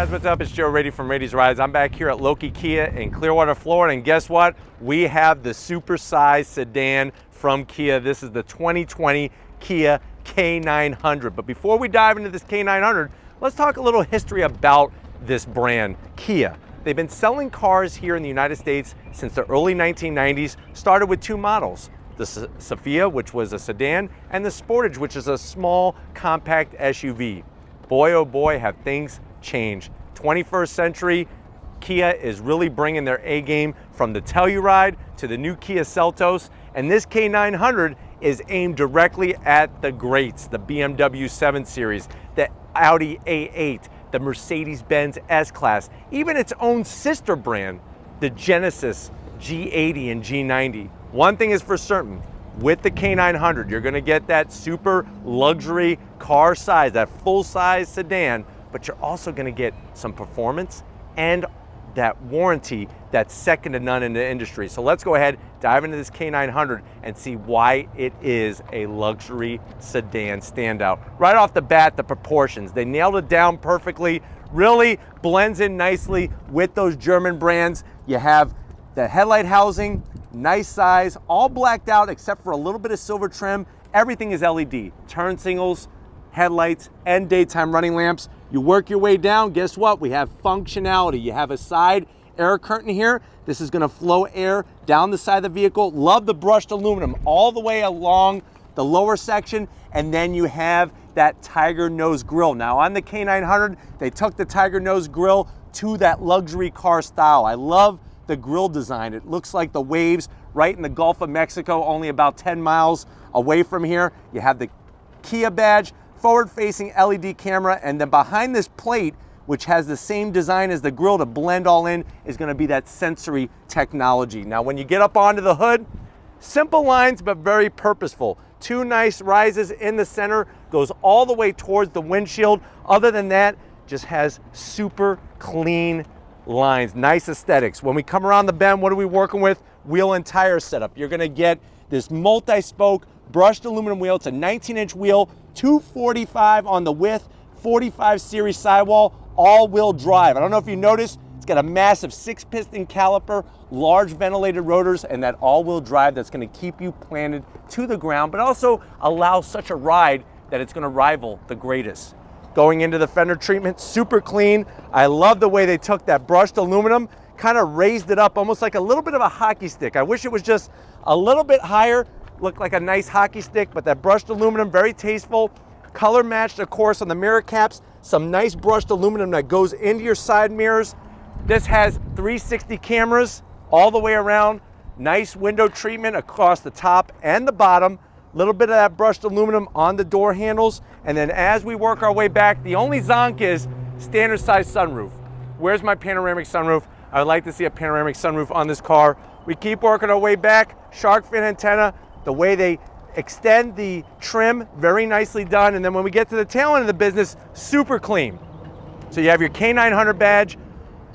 guys, what's up? It's Joe Rady from Rady's Rides. I'm back here at Loki Kia in Clearwater, Florida, and guess what? We have the supersized sedan from Kia. This is the 2020 Kia K900. But before we dive into this K900, let's talk a little history about this brand, Kia. They've been selling cars here in the United States since the early 1990s, started with two models. The Sophia, which was a sedan, and the Sportage, which is a small, compact SUV. Boy, oh boy, have things changed. 21st century, Kia is really bringing their A game from the Telluride to the new Kia Seltos, and this K900 is aimed directly at the greats, the BMW 7 Series, the Audi A8, the Mercedes-Benz S-Class, even its own sister brand, the Genesis G80 and G90. One thing is for certain, with the K900, you're gonna get that super luxury car size, that full-size sedan, but you're also gonna get some performance and that warranty that's second to none in the industry. So let's go ahead, dive into this K900 and see why it is a luxury sedan standout. Right off the bat, the proportions, they nailed it down perfectly, really blends in nicely with those German brands. You have the headlight housing, nice size, all blacked out except for a little bit of silver trim. Everything is LED, turn signals, headlights, and daytime running lamps. You work your way down, guess what? We have functionality. You have a side air curtain here. This is gonna flow air down the side of the vehicle. Love the brushed aluminum all the way along the lower section, and then you have that tiger nose grille. Now on the K900, they took the tiger nose grille to that luxury car style. I love the grille design. It looks like the waves right in the Gulf of Mexico, only about 10 miles away from here. You have the Kia badge, forward-facing LED camera, and then behind this plate, which has the same design as the grille to blend all in, is gonna be that sensory technology. Now, when you get up onto the hood, simple lines, but very purposeful. Two nice rises in the center, goes all the way towards the windshield. Other than that, just has super clean lines, nice aesthetics. When we come around the bend, what are we working with? Wheel and tire setup. You're gonna get this multi-spoke brushed aluminum wheel. It's a 19-inch wheel, 245 on the width, 45 series sidewall, all-wheel drive. I don't know if you noticed, it's got a massive 6-piston caliper, large ventilated rotors, and that all-wheel drive that's gonna keep you planted to the ground, but also allow such a ride that it's gonna rival the greatest. Going into the fender treatment, super clean. I love the way they took that brushed aluminum, kind of raised it up, almost like a little bit of a hockey stick. I wish it was just a little bit higher, looked like a nice hockey stick, but that brushed aluminum, very tasteful. Color matched, of course, on the mirror caps. Some nice brushed aluminum that goes into your side mirrors. This has 360 cameras all the way around. Nice window treatment across the top and the bottom. Little bit of that brushed aluminum on the door handles. And then as we work our way back, the only zonk is standard size sunroof. Where's my panoramic sunroof? I would like to see a panoramic sunroof on this car. We keep working our way back. Shark fin antenna, the way they extend the trim, very nicely done. And then when we get to the tail end of the business, super clean. So you have your K900 badge,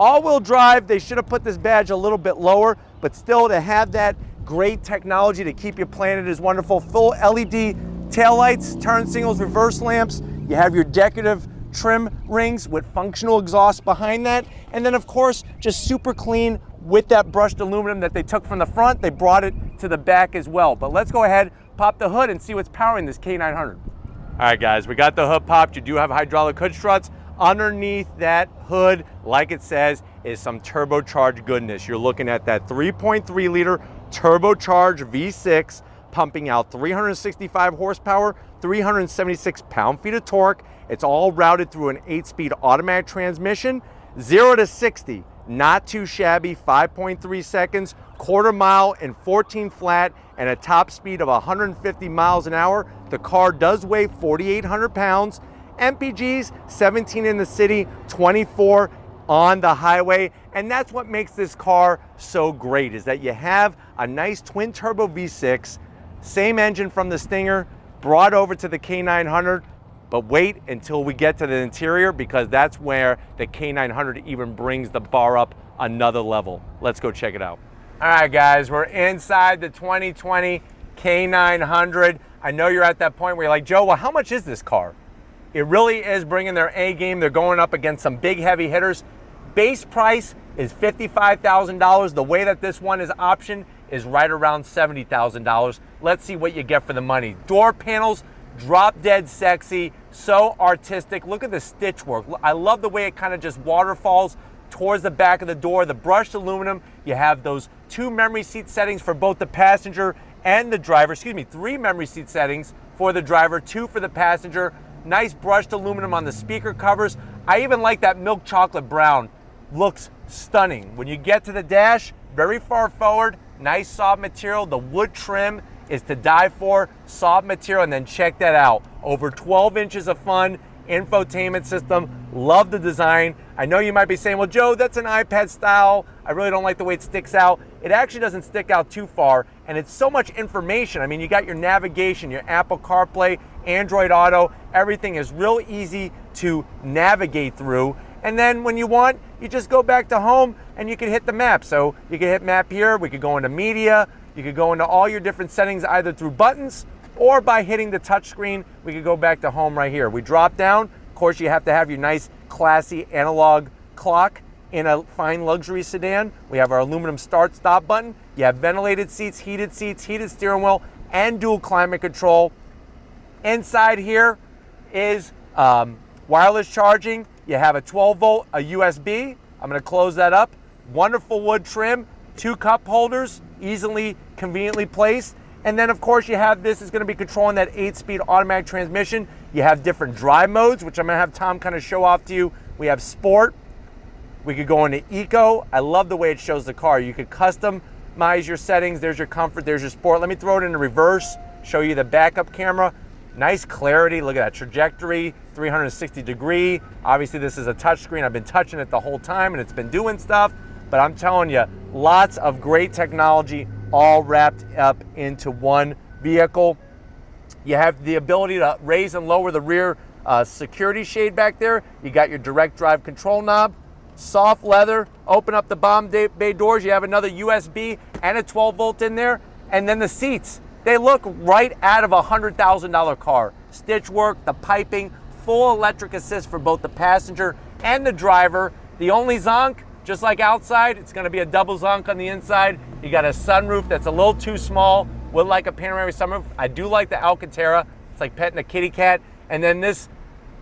all-wheel drive. They should have put this badge a little bit lower, but still to have that great technology to keep you planted is wonderful. Full LED taillights, turn signals, reverse lamps. You have your decorative trim rings with functional exhaust behind that. And then of course, just super clean with that brushed aluminum that they took from the front. They brought it to the back as well. But let's go ahead, pop the hood and see what's powering this K900. All right guys, we got the hood popped. You do have hydraulic hood struts. Underneath that hood, like it says, is some turbocharged goodness. You're looking at that 3.3 liter turbocharged V6 pumping out 365 horsepower, 376 pound-feet of torque. It's all routed through an 8-speed automatic transmission. 0 to 60, not too shabby, 5.3 seconds, quarter mile in 14 flat, and a top speed of 150 miles an hour. The car does weigh 4,800 pounds. MPGs, 17 in the city, 24 on the highway. And that's what makes this car so great, is that you have a nice twin turbo V6, same engine from the Stinger, brought over to the K900. But wait until we get to the interior, because that's where the K900 even brings the bar up another level. Let's go check it out. All right, guys, we're inside the 2020 K900. I know you're at that point where you're like, Joe, well, how much is this car? It really is bringing their A game. They're going up against some big heavy hitters. Base price is $55,000. The way that this one is optioned is right around $70,000. Let's see what you get for the money. Door panels, drop dead sexy, so artistic. Look at the stitch work. I love the way it kind of just waterfalls towards the back of the door. The brushed aluminum, you have those 2 memory seat settings for both the passenger and the driver. 3 memory seat settings for the driver, 2 for the passenger. Nice brushed aluminum on the speaker covers. I even like that milk chocolate brown. Looks stunning. When you get to the dash, very far forward, nice soft material. The wood trim is to die for, soft material, and then check that out. Over 12 inches of fun, infotainment system. Love the design. I know you might be saying, well, Joe, that's an iPad style. I really don't like the way it sticks out. It actually doesn't stick out too far, and it's so much information. I mean, you got your navigation, your Apple CarPlay, Android Auto. Everything is real easy to navigate through. And then when you want, you just go back to home and you can hit the map. So you can hit map here. We could go into media. You could go into all your different settings either through buttons or by hitting the touch screen. We could go back to home right here. We drop down. Of course, you have to have your nice, classy analog clock in a fine luxury sedan. We have our aluminum start-stop button. You have ventilated seats, heated steering wheel, and dual climate control. Inside here is wireless charging. You have a 12-volt, a USB. I'm going to close that up. Wonderful wood trim, 2 cup holders, easily, conveniently placed. And then, of course, you have this is going to be controlling that 8-speed automatic transmission. You have different drive modes, which I'm going to have Tom kind of show off to you. We have Sport. We could go into Eco. I love the way it shows the car. You could customize your settings. There's your comfort. There's your Sport. Let me throw it into reverse, show you the backup camera. Nice clarity. Look at that trajectory, 360 degree. Obviously, this is a touchscreen. I've been touching it the whole time, and it's been doing stuff. But I'm telling you, lots of great technology all wrapped up into one vehicle. You have the ability to raise and lower the rear security shade back there. You got your direct drive control knob, soft leather. Open up the bomb bay doors. You have another USB and a 12-volt in there. And then the seats. They look right out of a $100,000 car. Stitch work, the piping, full electric assist for both the passenger and the driver. The only zonk, just like outside, it's gonna be a double zonk on the inside. You got a sunroof that's a little too small, would like a panoramic sunroof. I do like the Alcantara. It's like petting a kitty cat. And then this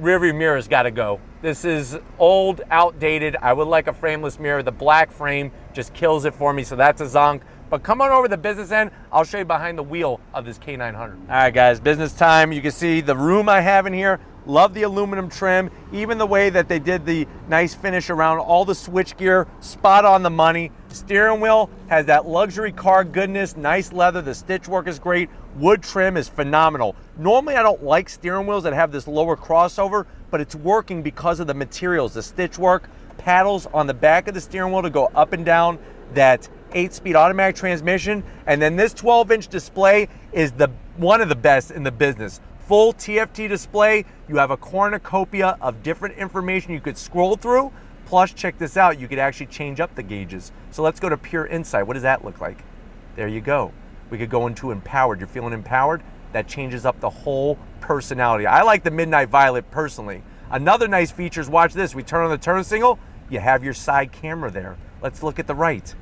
rearview mirror's gotta go. This is old, outdated. I would like a frameless mirror. The black frame just kills it for me, so that's a zonk. But come on over to the business end. I'll show you behind the wheel of this K900. All right, guys, business time. You can see the room I have in here. Love the aluminum trim. Even the way that they did the nice finish around all the switchgear, spot on the money. Steering wheel has that luxury car goodness, nice leather. The stitch work is great. Wood trim is phenomenal. Normally, I don't like steering wheels that have this lower crossover, but it's working because of the materials, the stitch work, paddles on the back of the steering wheel to go up and down that 8-speed automatic transmission, and then this 12-inch display is one of the best in the business. Full TFT display. You have a cornucopia of different information you could scroll through. Plus, check this out, you could actually change up the gauges. So let's go to pure insight. What does that look like? There you go. We could go into empowered. You're feeling empowered? That changes up the whole personality. I like the Midnight Violet personally. Another nice feature is, watch this. We turn on the turn signal, you have your side camera there. Let's look at the right.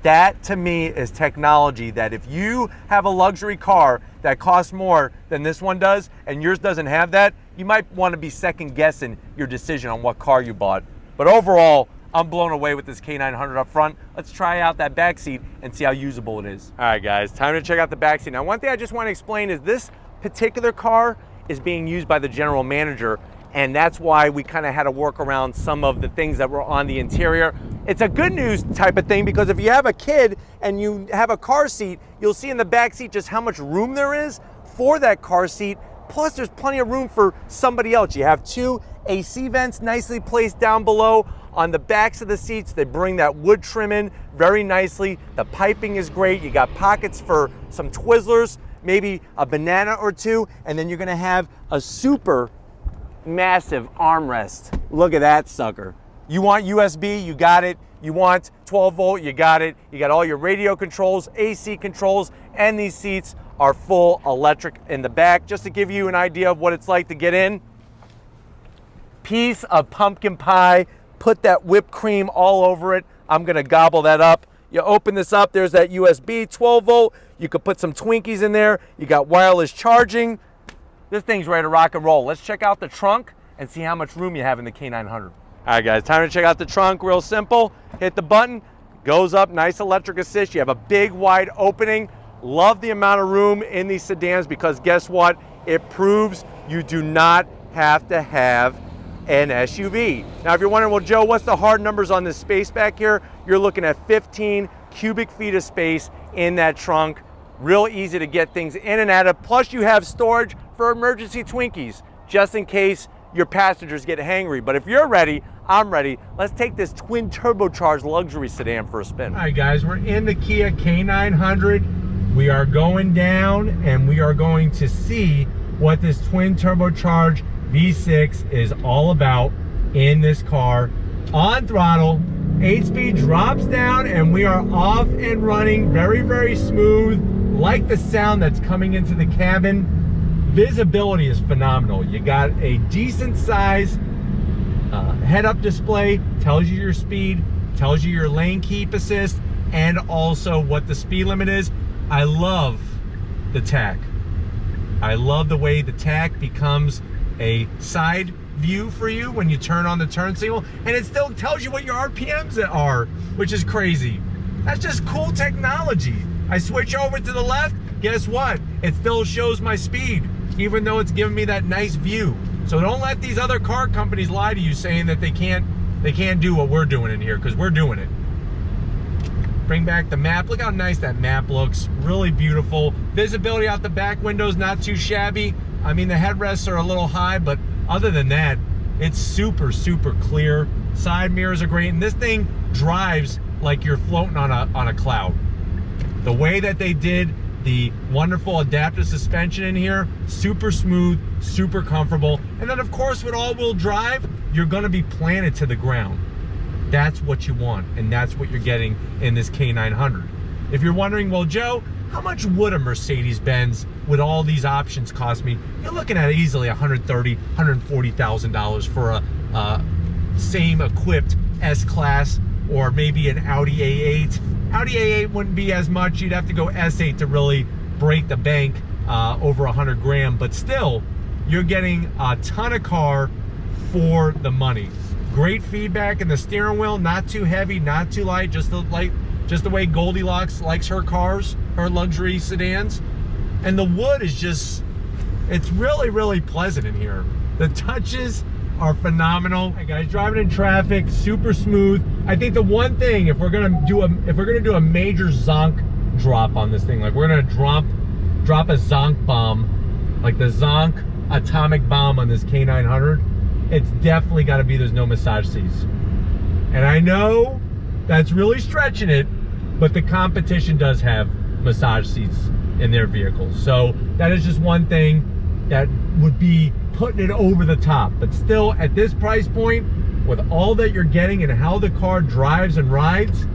That, to me, is technology that if you have a luxury car that costs more than this one does, and yours doesn't have that, you might want to be second guessing your decision on what car you bought. But overall, I'm blown away with this K900 up front. Let's try out that back seat and see how usable it is. All right, guys, time to check out the back seat. Now, one thing I just want to explain is this particular car is being used by the general manager, and that's why we kind of had to work around some of the things that were on the interior. It's a good news type of thing, because if you have a kid and you have a car seat, you'll see in the back seat just how much room there is for that car seat. Plus, there's plenty of room for somebody else. You have 2 AC vents nicely placed down below on the backs of the seats. They bring that wood trim in very nicely. The piping is great. You got pockets for some Twizzlers, maybe a banana or 2, and then you're gonna have a super massive armrest. Look at that sucker. You want USB, you got it. You want 12 volt, you got it. You got all your radio controls, AC controls, and these seats are full electric in the back. Just to give you an idea of what it's like to get in, piece of pumpkin pie. Put that whipped cream all over it. I'm gonna gobble that up. You open this up, there's that USB 12 volt. You could put some Twinkies in there. You got wireless charging. This thing's ready to rock and roll. Let's check out the trunk and see how much room you have in the K900. All right guys, time to check out the trunk. Real simple. Hit the button, goes up, nice electric assist. You have a big wide opening. Love the amount of room in these sedans because guess what? It proves you do not have to have an SUV. Now, if you're wondering, well, Joe, what's the hard numbers on this space back here? You're looking at 15 cubic feet of space in that trunk. Real easy to get things in and out of. Plus, you have storage for emergency Twinkies, just in case your passengers get hangry. But if you're ready, I'm ready. Let's take this twin turbocharged luxury sedan for a spin. All right, guys, we're in the Kia K900. We are going down and we are going to see what this twin turbocharged V6 is all about in this car. On throttle, 8-speed drops down and we are off and running. Very, very smooth. Like the sound that's coming into the cabin. Visibility is phenomenal. You got a decent size head-up display, tells you your speed, tells you your lane keep assist, and also what the speed limit is. I love the tach. I love the way the tach becomes a side view for you when you turn on the turn signal, and it still tells you what your RPMs are, which is crazy. That's just cool technology. I switch over to the left, guess what? It still shows my speed, even though it's giving me that nice view. So don't let these other car companies lie to you saying that they can't do what we're doing in here, because we're doing it. Bring back the map. Look how nice that map looks. Really beautiful. Visibility out the back windows, not too shabby. I mean, the headrests are a little high, but other than that, it's super, super clear. Side mirrors are great, and this thing drives like you're floating on a cloud. The way that they did the wonderful adaptive suspension in here, super smooth, super comfortable. And then of course with all-wheel drive, you're gonna be planted to the ground. That's what you want, and that's what you're getting in this K900. If you're wondering, well, Joe, how much would a Mercedes-Benz with all these options cost me? You're looking at easily $130,000, $140,000 for a same equipped S-Class or maybe an Audi A8. Audi A8 wouldn't be as much. You'd have to go S8 to really break the bank over 100 grand, but still, you're getting a ton of car for the money. Great feedback in the steering wheel, not too heavy, not too light, just the way Goldilocks likes her cars, her luxury sedans. And the wood is just, it's really, really pleasant in here. The touches are phenomenal. Hey guys, driving in traffic, super smooth. I think the one thing, if we're gonna do a major zonk drop on this thing, like we're gonna drop a zonk bomb, like the zonk atomic bomb on this K900, it's definitely got to be there's no massage seats. And I know that's really stretching it, but the competition does have massage seats in their vehicles. So that is just one thing that would be putting it over the top. But still, at this price point, with all that you're getting and how the car drives and rides,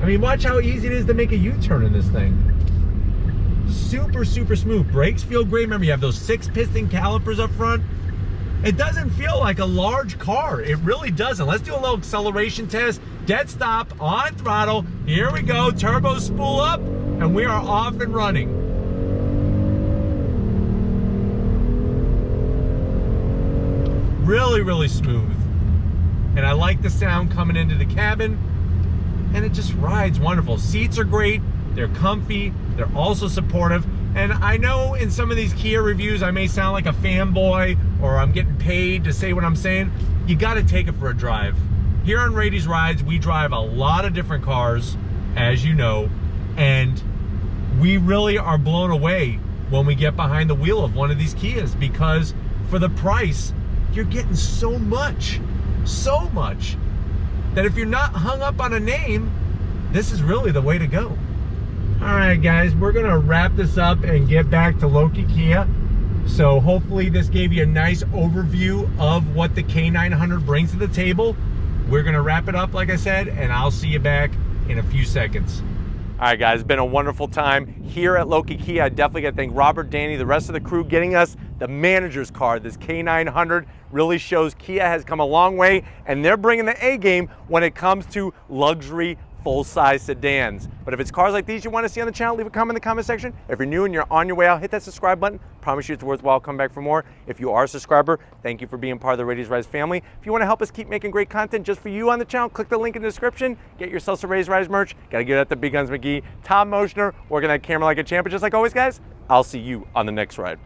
I mean, watch how easy it is to make a U-turn in this thing. Super, super smooth. Brakes feel great. Remember, you have those 6-piston calipers up front. It doesn't feel like a large car. It really doesn't. Let's do a little acceleration test. Dead stop, on throttle. Here we go. Turbo spool up, and we are off and running. Really, really smooth. And I like the sound coming into the cabin. And it just rides wonderful. Seats are great. They're comfy. They're also supportive. And I know in some of these Kia reviews, I may sound like a fanboy or I'm getting paid to say what I'm saying. You got to take it for a drive. Here on Rady's Rides, we drive a lot of different cars, as you know, and we really are blown away when we get behind the wheel of one of these Kias, because for the price, you're getting so much, that if you're not hung up on a name, this is really the way to go. All right, guys, we're gonna wrap this up and get back to Loki Kia. So hopefully this gave you a nice overview of what the K900 brings to the table. We're gonna wrap it up, like I said, and I'll see you back in a few seconds. All right, guys, it's been a wonderful time here at Loki Kia. I definitely got to thank Robert, Danny, the rest of the crew getting us the manager's car. This K900 really shows Kia has come a long way, and they're bringing the A game when it comes to luxury full-size sedans. But if it's cars like these you want to see on the channel, leave a comment in the comment section. If you're new and you're on your way out, hit that subscribe button. Promise you it's worthwhile. Come back for more. If you are a subscriber, thank you for being part of the Raise Rise family. If you want to help us keep making great content just for you on the channel, click the link in the description. Get yourself some Raise Rise merch. Got to give that to Big Guns McGee. Tom Moschner, working that camera like a champ. But just like always, guys, I'll see you on the next ride.